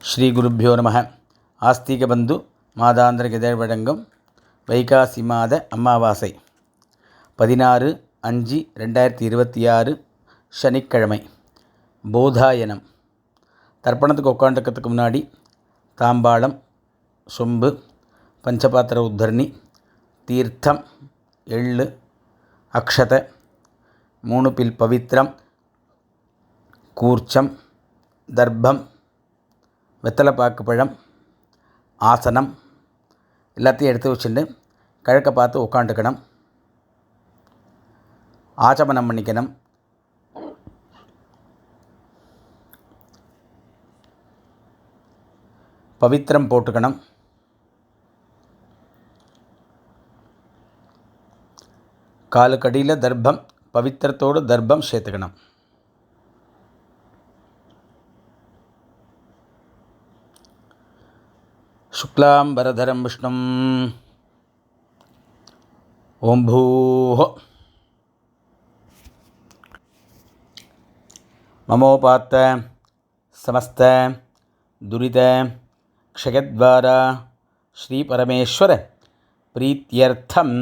ஸ்ரீ குருப்பியோ நம. ஆஸ்திக பந்து மாதாந்திர இதழ்வழங்கும் வைகாசி மாத அமாவாசை 16/5/2026 சனிக்கிழமை. போதாயனம். தர்ப்பணத்துக்கு உட்காந்துக்கிறதுக்கு முன்னாடி தாம்பாளம், சொம்பு, பஞ்சபாத்திர உத்தரணி, தீர்த்தம், எள்ளு, அக்ஷதை, 3 பில் பவித்திரம், கூர்ச்சம், தர்ப்பம், வெத்தலைப்பாக்கு பழம், ஆசனம் எல்லாத்தையும் எடுத்து வச்சுட்டு கிழக்க பார்த்து உட்காந்துக்கணும். ஆச்சமனம் பண்ணிக்கணும். பவித்திரம் போட்டுக்கணும். காலுக்கடியில் தர்ப்பம், பவித்திரத்தோடு தர்ப்பம் சேர்த்துக்கணும். शुक्लांबरधरं विष्णुं ओं भूः ममोपात्त समस्त दुरित क्षयद्वारा श्री परमेश्वर प्रीत्यर्थम्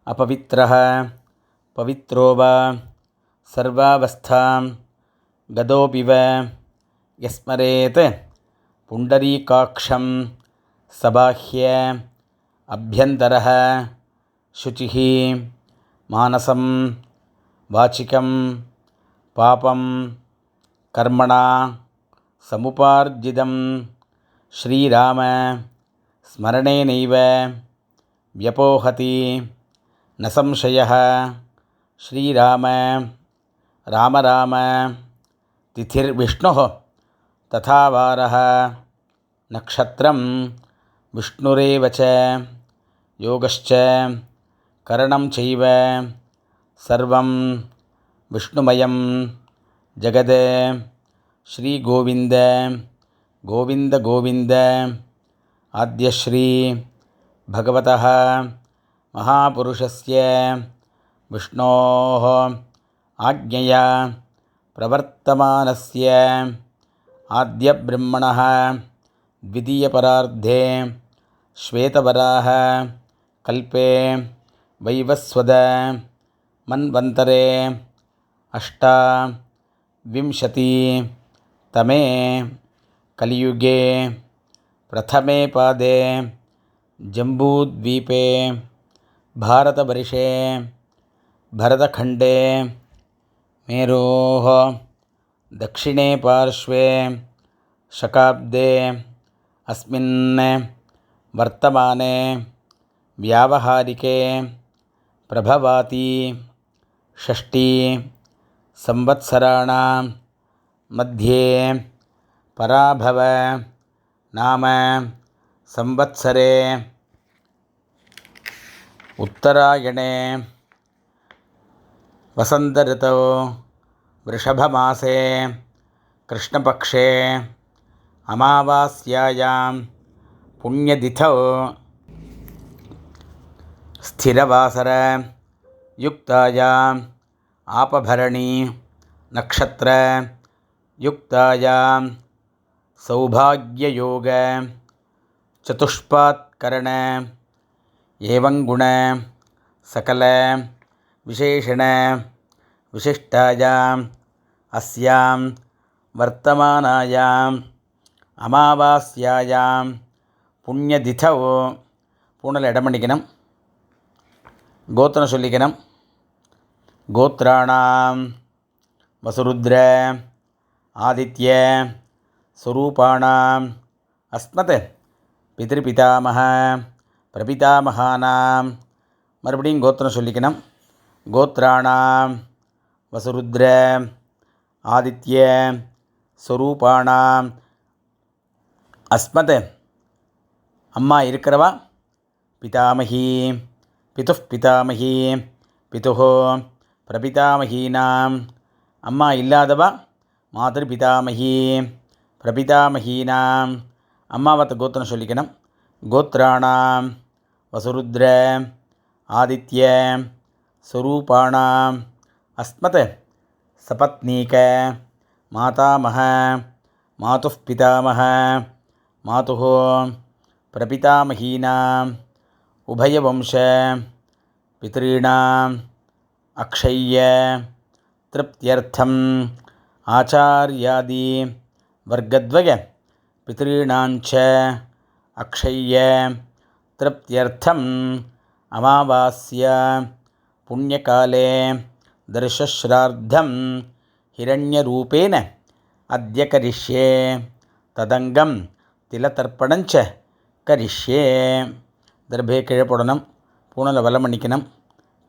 अपवित्रः पवित्रो वा सर्वावस्थां गदोऽपि वा यस्मरेत् पुण्डरीकाक्षं सबाह्य अभ्यन्तरः शुचिः मानसं वाचिकं पापं कर्मणा समुपार्जितं श्रीराम स्मरणेनैव व्यपोहति न संशयः. श्रीराम राम राम तिथिर्विष्णुः तथा वारः नक्षत्रं विष्णुरेव च योगश्च करणं चैव सर्वं विष्णुमयं जगद. श्री गोविंद गोविंद गोविंद. आद्यश्री भगवतः महापुरुषस्य विष्णोः आज्ञया प्रवर्तमानस्य आद्यब्रह्मणः द्वितीयपरार्धे श्वेतवराह कल्पे वैवस्वद मन्वन्तरे अष्टाविंशतितमे कलियुगे प्रथमे पादे जम्बूद्वीपे भारतवर्षे भरतखण्डे मेरोः दक्षिणे पार्श्वे शकाब्दे अस्मिन् वर्तमाने व्यावहारिके प्रभवाति षष्ठी संवत्सराणां मध्ये पराभव नाम संवत्सरे उत्तरायणे वसंत ऋतौ वृषभमासे कृष्णपक्षे अमावास्यायां पुण्यतिथौ स्थिरवासर युक्तायाम् आपभरणी नक्षत्र युक्तायां सौभाग्ययोग चतुष्पात्करण एवं गुण सकल विशेषण विशिष्टायाम् अस्यां वर्तमानायाम् अमावास्यायां पुण्यतिथौ पूणल इडमण्डिकनं गोत्रं सोल्लिकनं. गोत्राणां वसुरुद्र आदित्य स्वरूपाणाम् अस्मत् पितृपितामह प्रपितामहानां मறுபடியும் गोत्रं सोल्लिकनं. गोत्राणां वसुरुद्र आदित्य स्वरूपाणाम् अस्मत् अम्मा इरुक्करवा पितामही पितुः पितामही पितुः प्रपितामहीनाम् अम्मा इल्लादवा मातृपितामही प्रपितामहीनाम् अम्मावत् गोत्रं सोल्लिकनं. गोत्राणां वसुरुद्र आदित्य स्वरूपाणाम् अस्मत् सपत्नीक मातामह मातुः पितामह मातुः प्रपितामहीनाम् उभयवंश पितॄणाम् अक्षय्य तृप्त्यर्थम् आचार्यादि वर्गद्वय पितॄणाञ्च अक्षय्य तृप्त्यर्थम् अमावास्या पुण्यकाले दर्शश्राद्धं हिरण्यरूपेण अद्य करिष्ये तदंगम तिलतर्पणञ्च करिष्ये. दर्भे किழ போடணும், பூணலை வலம் பண்ணிக்கணும்,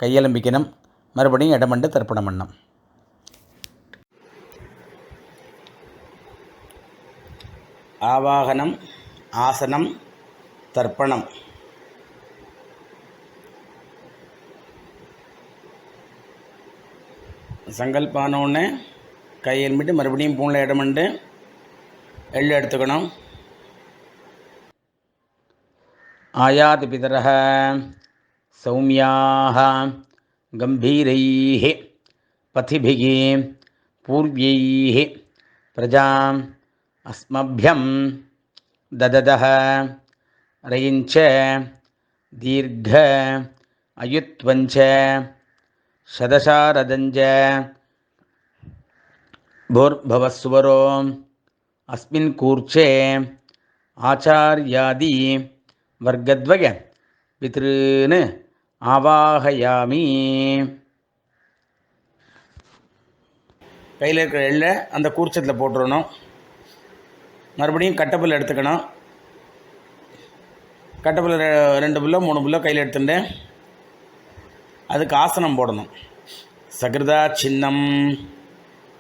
கையெலம்பிக்கணும், மறுபடியும் இடமண்டு தர்ப்பணம் பண்ணணும். ஆவாகனம், ஆசனம், தர்ப்பணம். சங்கல்பானோன்னு கையெலும்பிட்டு மறுபடியும் பூணில் இடமண்டு எள்ளு எடுத்துக்கணும். ஆயாதி பிதரஹ சௌமியாஹ கம்பீரைஹ பதிபிஹ பூர்வைஹ பிரஜாம் அஸ்மப்யம் தததஹ ரயிஞ்ச தீர்க்க அயுத்வஞ்ச சதசாரதஞ்ச भूर्भवस्वरो अस्मिन् कूर्चे आचार्यादि वर्गद्वय पितॄन् आवाहयामि. கையில் இருக்கிற எள்ளை அந்த கூர்ச்சத்தில் போட்டுடணும். மறுபடியும் கட்டப்புல் எடுத்துக்கணும். கட்டப்புல் 2 புல்லோ 3 புல்லோ கையில் எடுத்துட்டு அதுக்கு ஆசனம் போடணும். சகிருதா சின்னம்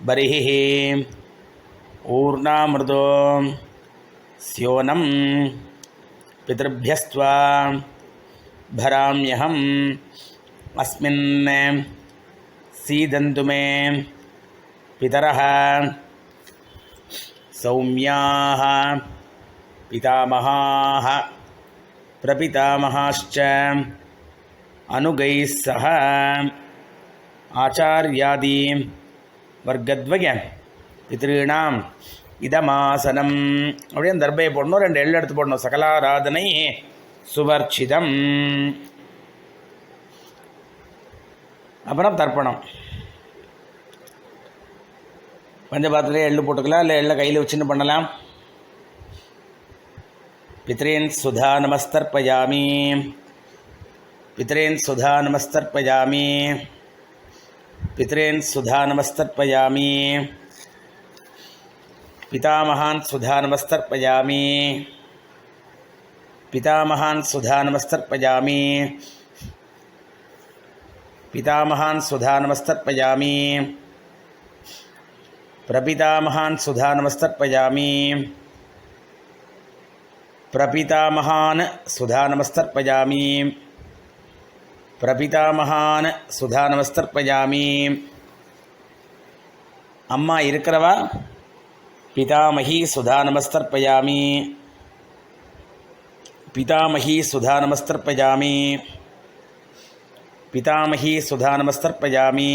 बरिः ऊर्णामृतो स्योनं पितृभ्यस्त्वा भराम्यहम् अस्मिन् सीदन्तु मे पितरः सौम्याः पितामहाः प्रपितामहाश्च अनुगैः सह आचार्यादि वर्गद्वय पितॄणाम இதமாசனம். அப்படியே அந்த தர்பையை போடணும். 2 எள்ளு எடுத்து போடணும். சகலாராதனை சுவர்ச்சிதம். அப்புறம் தர்ப்பணம். பஞ்சபாத்திரே எள்ளு போட்டுக்கலாம், இல்லை எள்ளை கையில் வச்சுன்னு பண்ணலாம். பித்ரேன் சுதா நமஸ்தர்ப்பயாமி पितरेन् सुधा नमस्तर्पयामि पितरेन् सुधा नमस्तर्पयामि पितामहान् सुधा नमस्तर्पयामि पितामहान् सुधा नमस्तर्पयामि पितामहान् सुधा नमस्तर्पयामि प्रपितामहान् सुधा नमस्तर्पयामि प्रपितामहान् सुधा नमस्तर्पयामि प्रपितामहान् सुधा नमस्तर्पयामि अम्मा इरुक्करवा पितामही सुधा नमस्तर्पयामि पितामही सुधा नमस्तर्पयामि पितामही सुधा नमस्तर्पयामि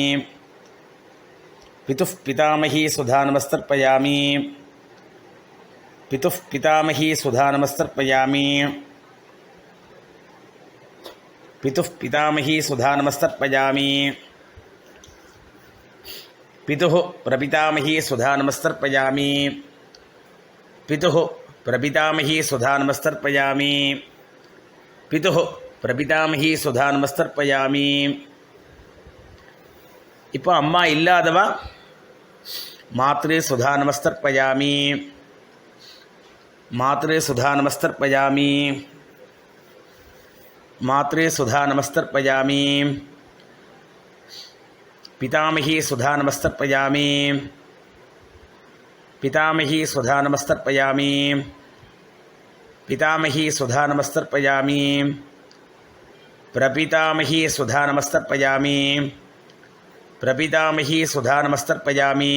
पितुः पितामही सुधा नमस्तर्पयामि पितुः पितामही सुधा नमस्तर्पयामि पितुः पितामही सुधा नमस्तर्पयामि पितुः प्रपितामही सुधा नमस्तर्पयामि पितुः प्रपितामही सुधा नमस्तर्पयामि पितुः प्रपितामही सुधा नमस्तर्पयामि இப்போ அம்மா இல்லாதவா மாத்ரு சுதா நமஸ்தர்ப்பயாமி मातृ सुधा नमस्तर्पयामि मातृ सुधा नमस्तर्पयामि पितामही सुधा नमस्तर्पयामि पितामही सुधा नमस्तर्पयामि पितामही सुधा नमस्तर्पयामि प्रपितामही सुधा नमस्तर्पयामि प्रपितामही सुधा नमस्तर्पयामि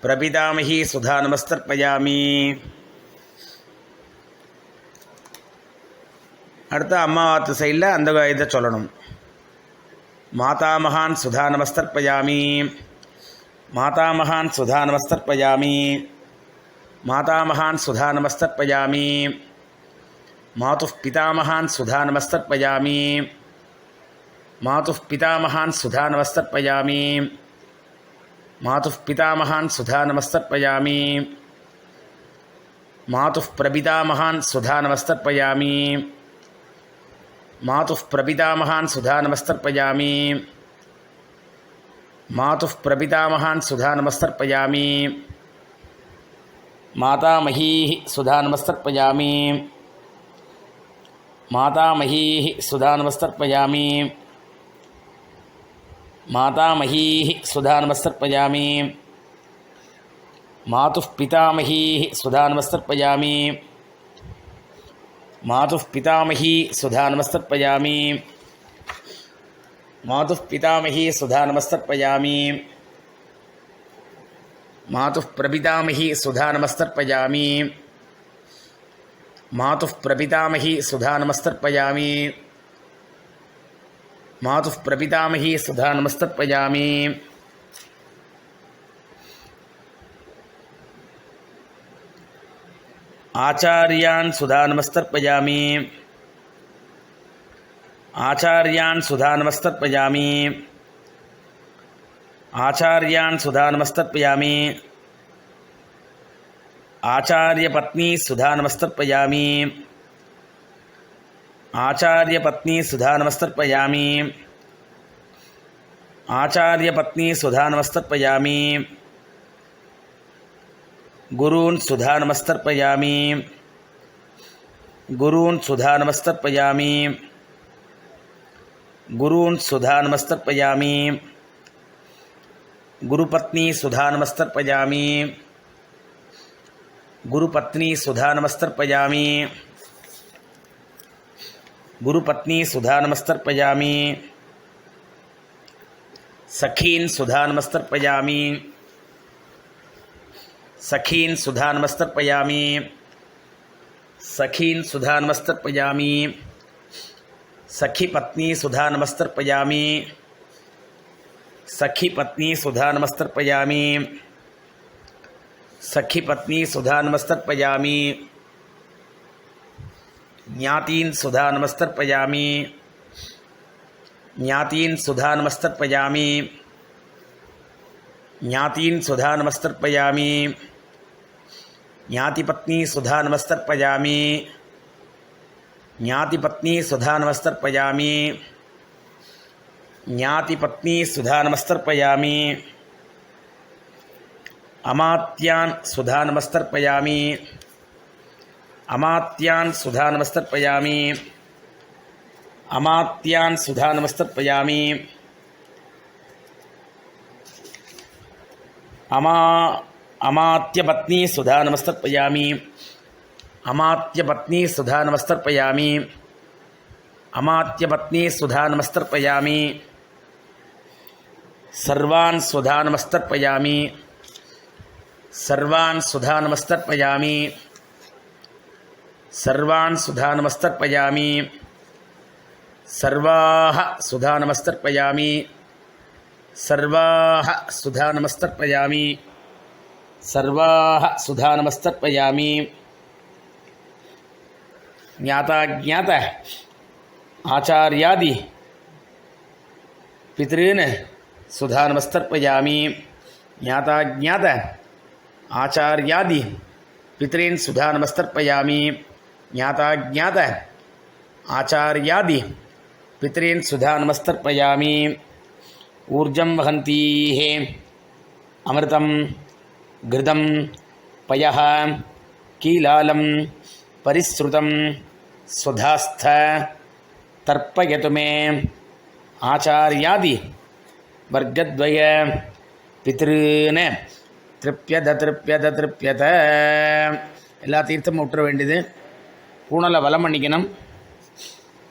प्रपितामही सुधा नमस्तर्पयामि அடுத்த அம்மாவாத்து சைடில் அந்த இதை சொல்லணும். மாதாமகான் சுதா நமஸ்தர்ப்பயாமி மாதாமகான் சுதா நமஸ்தர்ப்பயாமி मातामहान् सुधा नमस्तर्पयामि मातुः पितामहान् सुधा नमस्तर्पयामि मातुः पितामहान् सुधा नमस्तर्पयामि मातुः पितामहान् सुधा नमस्तर्पयामि मातुः प्रपितामहान् सुधा नमस्तर्पयामि मातुः प्रपितामहान् सुधा नमस्तर्पयामि मातुः प्रपितामहान् सुधा नमस्तर्पयामि मातामहीः सुधा नमस्तर्पयामि मातामहीः सुधा नमस्तर्पयामि मातामहीः सुधा नमस्तर्पयामि मातुः पितामहीः सुधा नमस्तर्पयामि मातुः पितामही सुधा नमस्तर्पयामि मातुः पितामही सुधा नमस्तर्पयामि मातुः प्रपितामही सुधा नमस्तर्पयामि मातुः प्रपितामही सुधा नमस्तर्पयामि मातुः प्रपितामही सुधा नमस्तर्पयामि आचार्यान् सुधा नमस्तर्पयामि आचार्यान् सुधा नमस्तर्पयामि आचार्यान् सुधा नमस्तर्पयामि आचार्यपत्नी सुधा नमस्तर्पयामि आचार्यपत्नी सुधा नमस्तर्पयामि आचार्यपत्नी सुधा नमस्तर्पयामि गुरून् सुधा नमस्तर्पयामि गुरून् सुधा नमस्तर्पयामि गुरून् सुधा नमस्तर्पयामि गुरुपत्नी सुधा नमस्तर्पयामि गुरुपत्नी सुधा नमस्तर्पयामि गुरुपत्नी सुधा नमस्तर्पयामि सखीन् सुधा नमस्तर्पयामि सखीन् सुधा नमस्तर्पयामि सखीन् सुधा नमस्तर्पयामि सखीपत्नी सुधा नमस्तर्पयामि सखीपत्नी सुधा नमस्तर्पयामि सखीपत्नी सुधा नमस्तर्पयामि ज्ञातीन् सुधा नमस्तर्पयामि ज्ञातीन् सुधा नमस्तर्पयामि ज्ञातीन् सुधा नमस्तर्पयामि ज्ञातिपत्नी सुधा नमस्तर्पयामि ज्ञातिपत्नी सुधा नमस्तर्पयामि ज्ञातिपत्नी सुधा नमस्तर्पयामि अमात्यान् सुधा नमस्तर्पयामि अमात्यान् सुधा नमस्तर्पयामि अमात्यान् सुधा नमस्तर्पयामि अमात्यपत्नी सुधा नमस्तर्पयामि अमात्यपत्नी सुधा नमस्तर्पयामि अमात्यपत्नी सुधा नमस्तर्पयामि सर्वान् सुधा नमस्तर्पयामि सर्वान् सुधा नमस्तर्पयामि सर्वान् सुधा नमस्तर्पयामि सर्वाः सुधा नमस्तर्पयामि सर्वाः सुधा नमस्तर्पयामि सर्वाः सुधा नमस्तर्पयामि ज्ञाता ज्ञात आचार्यादि पितॄन् सुधा नमस्तर्पयामि ज्ञाता ज्ञात आचार्यादि पितॄन् सुधा नमस्तर्पयामि ज्ञाता ज्ञात आचार्यादि पितॄन् सुधा नमस्तर्पयामि ऊर्जं वहन्तीः अमृतं घृतं पयः कीलालं परिसृतं स्वधास्थ तर्पयतु मे आचार्यादि वर्गद्वय पितॄन् திருப்பியத திருப்பியத திருப்பியத. எல்லா தீர்த்தமும் விட்டுற வேண்டியது. பூனலை வலம் பண்ணிக்கணும்.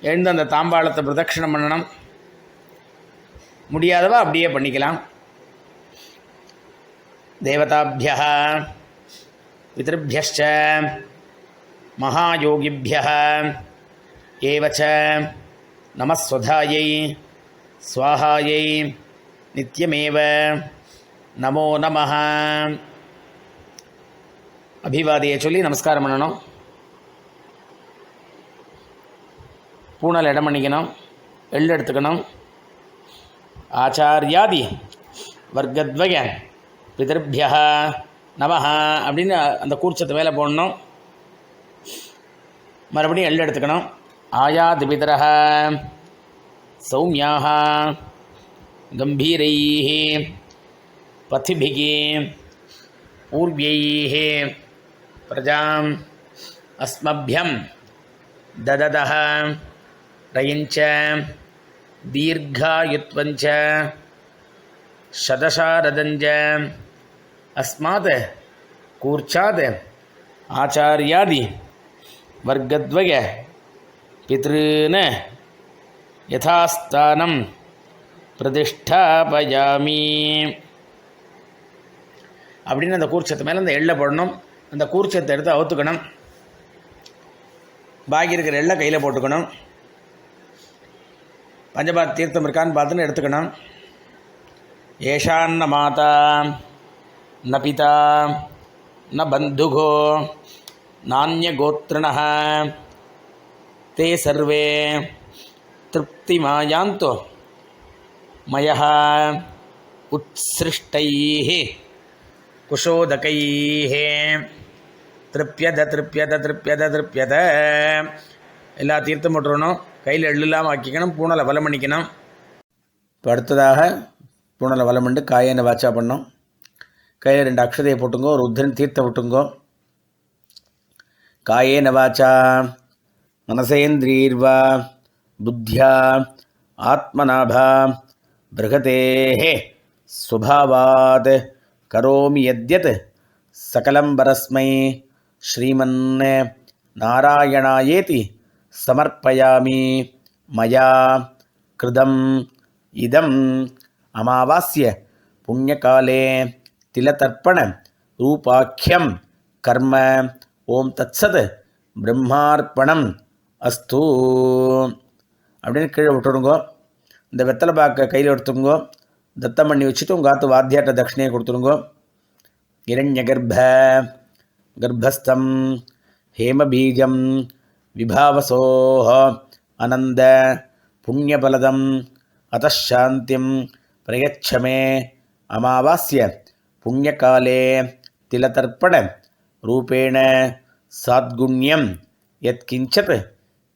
எழுந்து அந்த தாம்பாளத்தை பிரதட்சிணம் பண்ணணும். முடியாதவா அப்படியே பண்ணிக்கலாம். தேவதாபியः பித்ருभ्यश्च महायोगिभ्यः एवच नमस्वधायै स्वाहायै नित्यमेव नमो नमः. அபிவாதியை சொல்லி நமஸ்காரம் பண்ணணும். பூனல் இடம் பண்ணிக்கணும். எள்ளு எடுத்துக்கணும். ஆச்சாரியாதி வர்க்கத்வய பிதர்பியா நமஹ அப்படின்னு அந்த கூர்ச்சத்து மேலே போடணும். மறுபடியும் எள்ளு எடுத்துக்கணும். ஆயாது பிதரஹ சௌமியாக கம்பீரைः பதிபிः பூர்வைः பிரஜாம் அஸ்மभ्यं दददः रयिञ्च दीर्घायुत्वञ्च शतशारदञ्च अस्मात् कूर्चात् आचार्यादि वर्गद्वय पितॄन् यथास्थानं பிரதிஷ்டாபயாமி அப்படின்னு அந்த கூர்ச்சத்து மேலே அந்த எள்ளை போடணும். அந்த கூர்ச்சத்தை எடுத்து அவுத்துக்கணும். பாக்கி இருக்கிற எள்ளை கையில் போட்டுக்கணும். பஞ்சபாத் தீர்த்தம் இருக்கான்னு பார்த்துன்னு எடுத்துக்கணும். ஏஷான்ன மாதா ந பிதா ந பந்துகோ நானிய கோத்ரணः தே சர்வே திருப்திமாயாந்தோ மயः உத்ஸ்ருஷ்டைः குஷோதகைः திருப்யத திருப்யத திருப்யத திருப்யத. எல்லா தீர்த்தம் போட்டுருணும். கையில் எள்ளு இல்லாமல் ஆக்கிக்கணும். பூனலை வலம் பண்ணிக்கணும். இப்போ அடுத்ததாக பூனலை வலம் பண்ணி காயனை வாச்சா பண்ணோம். கையில் 2 அக்ஷதையை போட்டுங்கோ. ஒரு உத்தரன் தீர்த்தம் விட்டுங்கோ. காயேன வாச்சா மனசேந்திரீர்வா புத்தியா ஆத்மநாபா பிருகதேஹ ஸ்வபாவாத் கரோமி யத்யத் சகலம் பரஸ்மை ஸ்ரீமன் நாராயணாயேதி சமர்ப்பயாமி மயா கிருதம் இதம் அமாவாஸ்ய புண்ணியகாலே திலதர்ப்பண ரூபாக்கியம் கர்ம ஓம் தத்சத் பிரம்மார்ப்பணம் அஸ்து அப்படின்னு கீழே விட்டுடுங்கோ. இந்த வெத்தலை பாக்கை கையில் எடுத்துங்கோ. தத்தம் பண்ணி வச்சுட்டு உங்கள் ஆத்து வாத்தியாட்ட தட்சிணையை கொடுத்துருங்கோ. இரண்ய கர்ப்பஸ்தம் ஹேமபீஜம் விபாவசோஹ அனந்த புண்ணியபலதம் அதாந்தியம் பிரயச்சமே அமாவாஸ்ய புண்ணியகாலே திலதர்ப்பண ரூபேண சாத்குண்யம் யத்கிஞ்சத்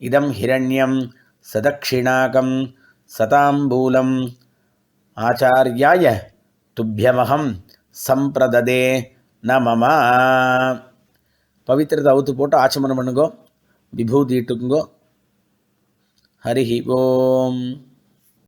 இதம் ஹிரண்யம் சதக்ஷிணாகம் சதாம்பூலம் ஆச்சார்யாய துப்பியமகம் சம்பிரததே நமம. பவித்திரத்தை அவுத்து போட்டு ஆச்சமனம் பண்ணுங்கோ. விபூதி இட்டுக்குங்கோ. ஹரி ஓம்.